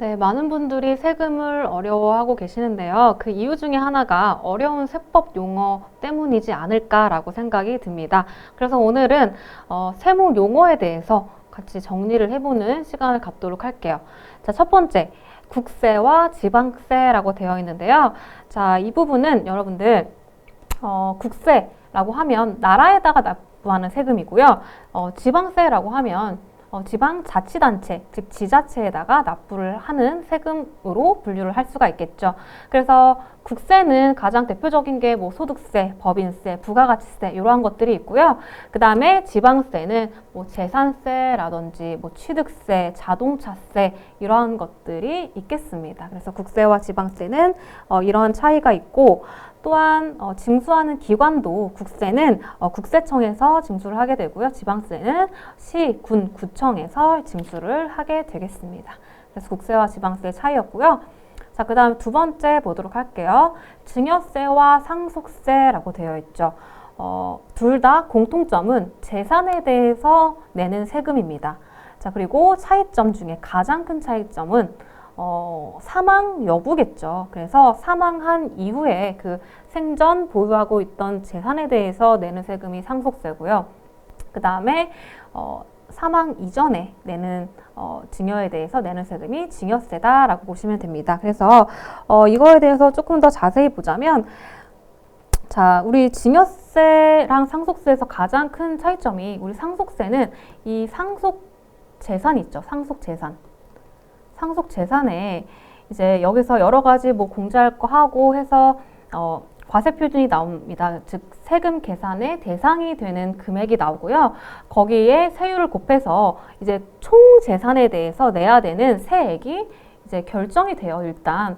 네, 많은 분들이 세금을 어려워하고 계시는데요. 그 이유 중에 하나가 어려운 세법 용어 때문이지 않을까라고 생각이 듭니다. 그래서 오늘은 세무 용어에 대해서 같이 정리를 해보는 시간을 갖도록 할게요. 자, 첫 번째, 국세와 지방세라고 되어 있는데요. 자, 이 부분은 여러분들 국세라고 하면 나라에다가 납부하는 세금이고요. 지방세라고 하면 지방자치단체, 즉 지자체에다가 납부를 하는 세금으로 분류를 할 수가 있겠죠. 그래서 국세는 가장 대표적인 게 뭐 소득세, 법인세, 부가가치세 이러한 것들이 있고요. 그 다음에 지방세는 뭐 재산세라든지 뭐 취득세, 자동차세 이러한 것들이 있겠습니다. 그래서 국세와 지방세는 이런 차이가 있고, 또한 징수하는 기관도 국세는 국세청에서 징수를 하게 되고요. 지방세는 시, 군, 구청에서 징수를 하게 되겠습니다. 그래서 국세와 지방세의 차이였고요. 자, 그 다음 두 번째 보도록 할게요. 증여세와 상속세라고 되어 있죠. 둘 다 공통점은 재산에 대해서 내는 세금입니다. 자, 그리고 차이점 중에 가장 큰 차이점은 사망 여부겠죠. 그래서 사망한 이후에 그 생전 보유하고 있던 재산에 대해서 내는 세금이 상속세고요. 그 다음에 사망 이전에 내는 증여에 대해서 내는 세금이 증여세다라고 보시면 됩니다. 그래서 이거에 대해서 조금 더 자세히 보자면, 자, 우리 증여세랑 상속세에서 가장 큰 차이점이, 우리 상속세는 이 상속 재산 있죠. 상속 재산에 이제 여기서 여러 가지 뭐 공제할 거 하고 해서 과세 표준이 나옵니다. 즉 세금 계산의 대상이 되는 금액이 나오고요. 거기에 세율을 곱해서 이제 총 재산에 대해서 내야 되는 세액이 이제 결정이 돼요. 일단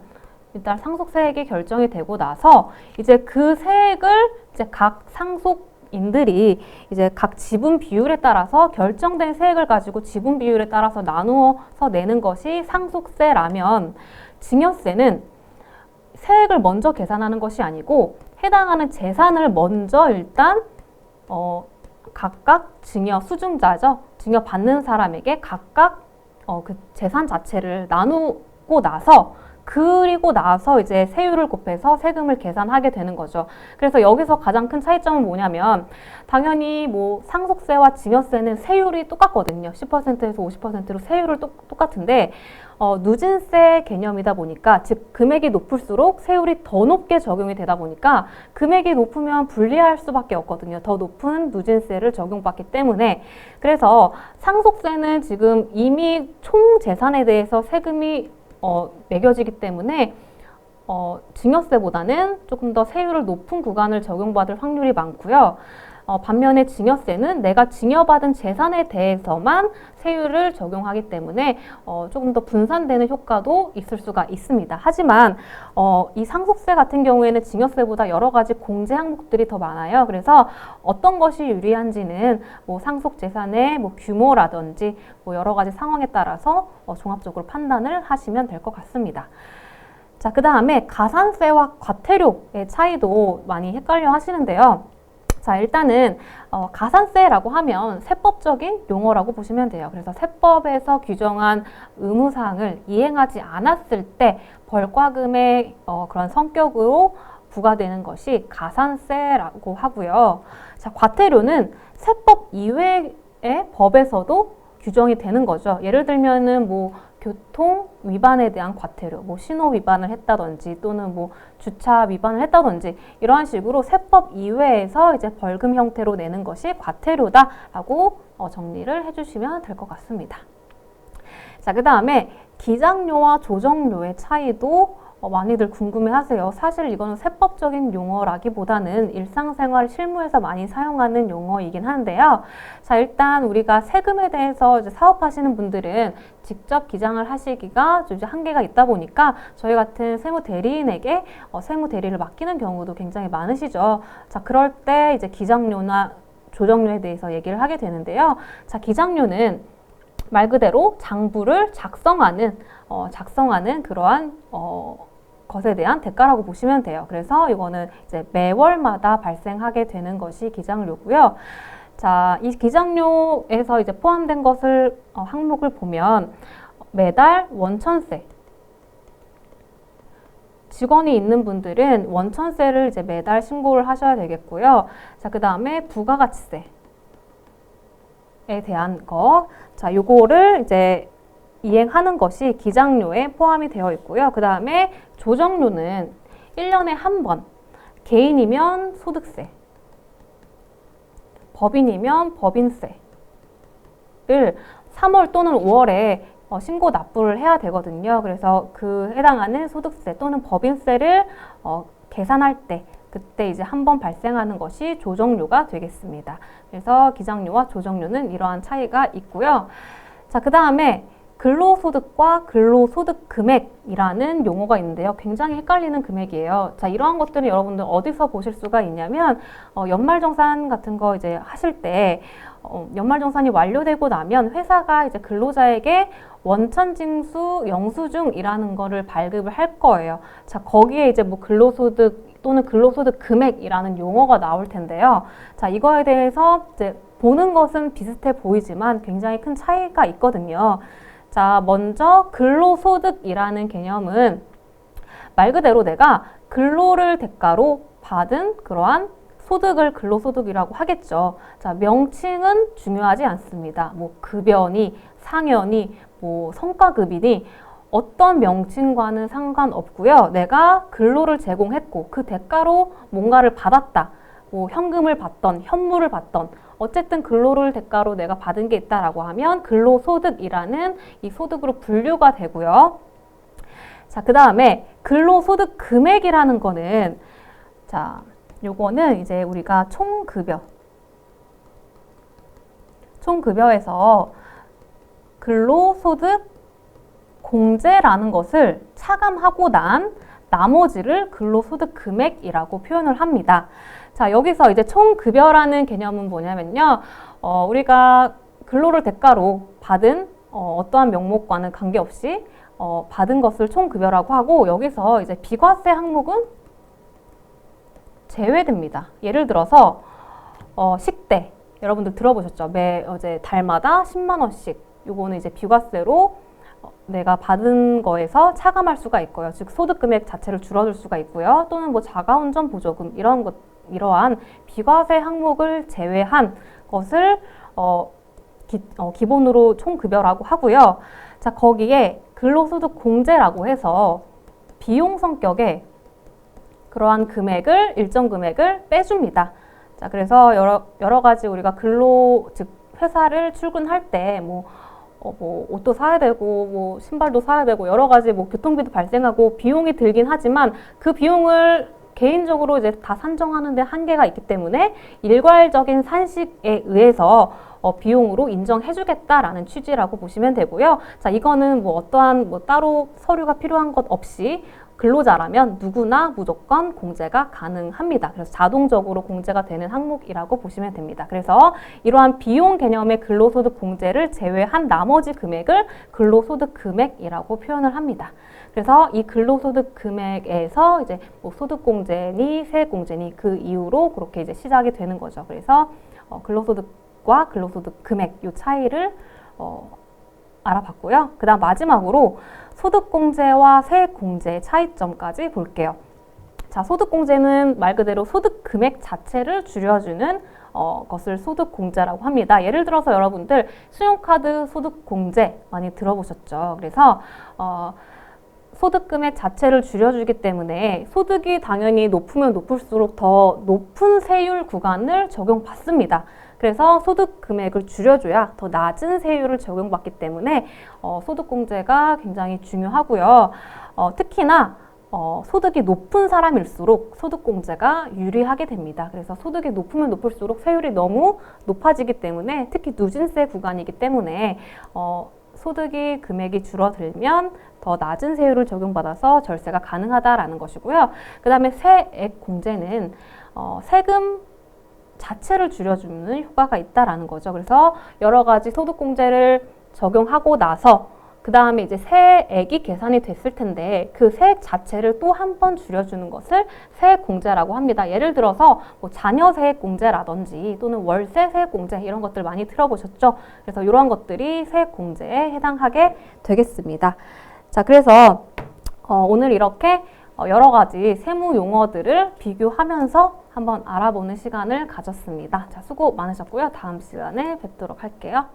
상속세액이 결정이 되고 나서 이제 그 세액을 이제 각 상속인들이 이제 각 지분 비율에 따라서 결정된 세액을 가지고 지분 비율에 따라서 나누어서 내는 것이 상속세라면, 증여세는 세액을 먼저 계산하는 것이 아니고 해당하는 재산을 먼저 일단 각각 증여 수증자죠. 증여 받는 사람에게 각각 그 재산 자체를 나누고 나서, 그리고 나서 이제 세율을 곱해서 세금을 계산하게 되는 거죠. 그래서 여기서 가장 큰 차이점은 뭐냐면, 당연히 뭐 상속세와 증여세는 세율이 똑같거든요. 10%에서 50%로 세율을 똑같은데 누진세 개념이다 보니까, 즉 금액이 높을수록 세율이 더 높게 적용이 되다 보니까 금액이 높으면 불리할 수밖에 없거든요. 더 높은 누진세를 적용받기 때문에. 그래서 상속세는 지금 이미 총 재산에 대해서 세금이 매겨지기 때문에 증여세보다는 조금 더 세율을 높은 구간을 적용받을 확률이 많고요. 반면에 증여세는 내가 증여받은 재산에 대해서만 세율을 적용하기 때문에 조금 더 분산되는 효과도 있을 수가 있습니다. 하지만 이 상속세 같은 경우에는 증여세보다 여러 가지 공제 항목들이 더 많아요. 그래서 어떤 것이 유리한지는 뭐 상속 재산의 뭐 규모라든지 뭐 여러 가지 상황에 따라서 종합적으로 판단을 하시면 될 것 같습니다. 자, 그 다음에 가산세와 과태료의 차이도 많이 헷갈려 하시는데요. 자, 일단은 가산세라고 하면 세법적인 용어라고 보시면 돼요. 그래서 세법에서 규정한 의무사항을 이행하지 않았을 때 벌과금의 그런 성격으로 부과되는 것이 가산세라고 하고요. 자, 과태료는 세법 이외의 법에서도 규정이 되는 거죠. 예를 들면은 뭐 교통 위반에 대한 과태료, 뭐 신호 위반을 했다든지 또는 뭐 주차 위반을 했다든지 이러한 식으로 세법 이외에서 이제 벌금 형태로 내는 것이 과태료다라고 정리를 해주시면 될 것 같습니다. 자, 그 다음에 기장료와 조정료의 차이도 많이들 궁금해하세요. 사실 이거는 세법적인 용어라기보다는 일상생활 실무에서 많이 사용하는 용어이긴 한데요. 자, 일단 우리가 세금에 대해서 이제 사업하시는 분들은 직접 기장을 하시기가 좀 이제 한계가 있다 보니까 저희 같은 세무대리인에게 세무대리를 맡기는 경우도 굉장히 많으시죠. 자, 그럴 때 이제 기장료나 조정료에 대해서 얘기를 하게 되는데요. 자, 기장료는 말 그대로 장부를 작성하는 그러한 것에 대한 대가라고 보시면 돼요. 그래서 이거는 이제 매월마다 발생하게 되는 것이 기장료고요. 자, 이 기장료에서 이제 포함된 것을 항목을 보면 매달 원천세, 직원이 있는 분들은 원천세를 이제 매달 신고를 하셔야 되겠고요. 자, 그 다음에 부가가치세에 대한 거. 자, 요거를 이제 이행하는 것이 기장료에 포함이 되어 있고요. 그 다음에 조정료는 1년에 한 번, 개인이면 소득세, 법인이면 법인세를 3월 또는 5월에 신고 납부를 해야 되거든요. 그래서 그 해당하는 소득세 또는 법인세를 계산할 때 그때 이제 한 번 발생하는 것이 조정료가 되겠습니다. 그래서 기장료와 조정료는 이러한 차이가 있고요. 자, 그 다음에 근로소득과 근로소득 금액이라는 용어가 있는데요. 굉장히 헷갈리는 금액이에요. 자, 이러한 것들은 여러분들 어디서 보실 수가 있냐면 연말정산 같은 거 이제 하실 때 연말정산이 완료되고 나면 회사가 이제 근로자에게 원천징수 영수증이라는 거를 발급을 할 거예요. 자, 거기에 이제 뭐 근로소득 또는 근로소득 금액이라는 용어가 나올 텐데요. 자, 이거에 대해서 이제 보는 것은 비슷해 보이지만 굉장히 큰 차이가 있거든요. 자, 먼저 근로소득이라는 개념은 말 그대로 내가 근로를 대가로 받은 그러한 소득을 근로소득이라고 하겠죠. 자, 명칭은 중요하지 않습니다. 뭐 급여니, 상여니, 뭐 성과급이니 어떤 명칭과는 상관없고요. 내가 근로를 제공했고 그 대가로 뭔가를 받았다. 뭐 현금을 받던, 현물을 받던 어쨌든 근로를 대가로 내가 받은 게 있다라고 하면 근로소득이라는 이 소득으로 분류가 되고요. 자, 그 다음에 근로소득 금액이라는 거는 자, 요거는 이제 우리가 총급여에서 근로소득 공제라는 것을 차감하고 난 나머지를 근로소득 금액이라고 표현을 합니다. 자, 여기서 이제 총급여라는 개념은 뭐냐면요. 우리가 근로를 대가로 받은 어떠한 명목과는 관계없이 받은 것을 총급여라고 하고 여기서 이제 비과세 항목은 제외됩니다. 예를 들어서 식대 여러분들 들어보셨죠? 이제 달마다 10만 원씩 요거는 이제 비과세로 내가 받은 거에서 차감할 수가 있고요. 즉 소득 금액 자체를 줄어들 수가 있고요. 또는 뭐 자가운전 보조금 이러한 비과세 항목을 제외한 것을 기본으로 총급여라고 하고요. 자, 거기에 근로소득 공제라고 해서 비용 성격의 그러한 금액을 일정 금액을 빼줍니다. 자, 그래서 여러 가지 우리가 즉 회사를 출근할 때 뭐 옷도 사야 되고 뭐 신발도 사야 되고 여러 가지 뭐 교통비도 발생하고 비용이 들긴 하지만 그 비용을 개인적으로 이제 다 산정하는 데 한계가 있기 때문에 일괄적인 산식에 의해서 비용으로 인정해주겠다라는 취지라고 보시면 되고요. 자, 이거는 뭐 어떠한 뭐 따로 서류가 필요한 것 없이 근로자라면 누구나 무조건 공제가 가능합니다. 그래서 자동적으로 공제가 되는 항목이라고 보시면 됩니다. 그래서 이러한 비용 개념의 근로소득 공제를 제외한 나머지 금액을 근로소득 금액이라고 표현을 합니다. 그래서 이 근로소득 금액에서 이제 뭐 소득공제니 세액공제니 그 이후로 그렇게 이제 시작이 되는 거죠. 그래서 근로소득과 근로소득 금액 이 차이를 알아봤고요. 그 다음 마지막으로 소득공제와 세액공제의 차이점까지 볼게요. 자, 소득공제는 말 그대로 소득 금액 자체를 줄여주는 것을 소득공제라고 합니다. 예를 들어서 여러분들 신용카드 소득공제 많이 들어보셨죠? 그래서 소득금액 자체를 줄여주기 때문에 소득이 당연히 높으면 높을수록 더 높은 세율 구간을 적용받습니다. 그래서 소득 금액을 줄여줘야 더 낮은 세율을 적용받기 때문에 소득공제가 굉장히 중요하고요. 특히나 소득이 높은 사람일수록 소득공제가 유리하게 됩니다. 그래서 소득이 높으면 높을수록 세율이 너무 높아지기 때문에 특히 누진세 구간이기 때문에 소득이 금액이 줄어들면 더 낮은 세율을 적용받아서 절세가 가능하다라는 것이고요. 그 다음에 세액공제는 세금 자체를 줄여주는 효과가 있다라는 거죠. 그래서 여러 가지 소득공제를 적용하고 나서 그 다음에 이제 세액이 계산이 됐을 텐데 그 세액 자체를 또 한 번 줄여주는 것을 세액공제라고 합니다. 예를 들어서 뭐 자녀 세액공제라든지 또는 월세 세액공제 이런 것들 많이 들어보셨죠? 그래서 이러한 것들이 세액공제에 해당하게 되겠습니다. 자, 그래서 오늘 이렇게 여러 가지 세무 용어들을 비교하면서 한번 알아보는 시간을 가졌습니다. 자, 수고 많으셨고요. 다음 시간에 뵙도록 할게요.